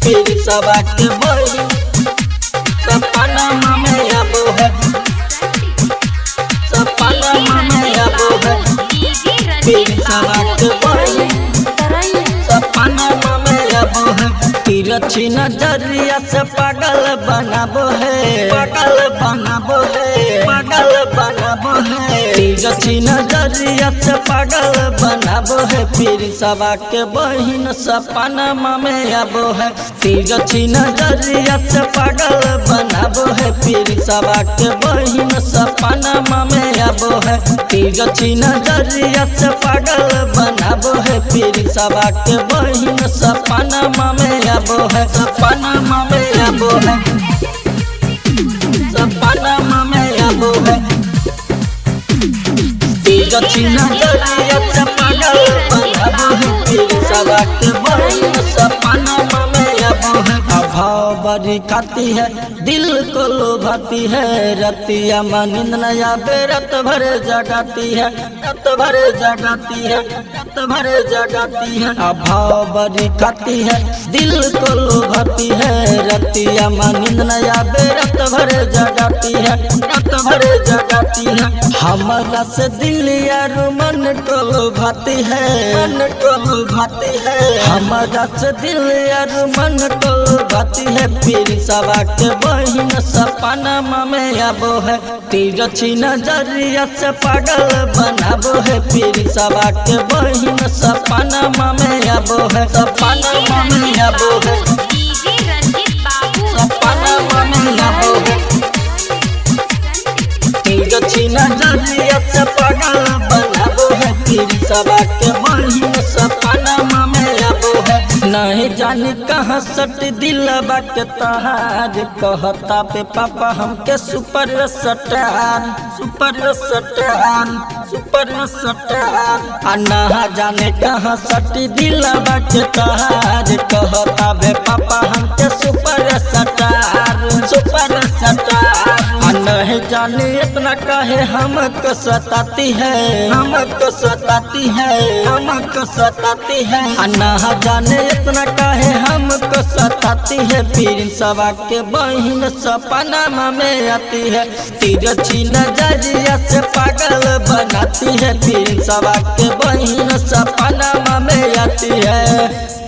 फिर सबा के बहिन सपना में अब है, सपना में अब है, फिर सबा के बहिन सपना में अब है। तिरछी नजरिया से पागल बनाबो है, पागल बनाबो है, पागल बनाबो है। तिरछी नजरिया से पागल बनाबो है, फिर सबा के बहिन सपना में आबो है। तिरछी नजरिया से पागल बनाबो है, फिर सबा के बहिन सपना में आबो है। तिरछी नजरिया से पागल बनाबो है, फिर सबा के बहिन सपना में आबो है, सपना में आबो है, सपना में आबो है। तिरछी नजरिया से पागल बनाबो है, फिर सबा के बहिन सपना में आबो है। भाव बड़ी खाती है, दिल को लुभाती है, रतिया में नींद न आवे, रात भर जगाती है, रात भर जगाती है, रात भर जगाती है। भाव बड़ी खाती है, दिल को लुभाती है, रतिया में नींद न आवे, रात भर जगाती है, रात भर जगाती है। हमारा से दिल यार मन को लुभाती है, मन को लुभाती है, हमारा से दिल यार मन को लुभाती है, फिर सबा के बहिन सपना में आबो है। तिरछी नजरिया से पागल बनाबो है, फिर सबा के बहिन सपना में आबो है, सपना में आबो है, सपना में आबो है। तिरछी नजरिया से पागल बनाबो है, फिर सबा के बहिन सपना में आबो है। नहीं जानी कहाँ सट दिलवा के तहार, कहता पे पापा हमके super star, super star, super star. ना जाने कहाँ सट दिलवा के तहार, कहता पे पापा हमके सुपर स्टार, सुपर स्टार। नहीं जाने इतना काहे हमको सताती है, हमको सताती है, हमको सताती है। ना जाने इतना काहे हमको सताती है, फिर सबा के बहिन सपना में आती है। तिरछी नजरिया से पागल बनाती है, फिर सबा के बहिन सपना में आती है।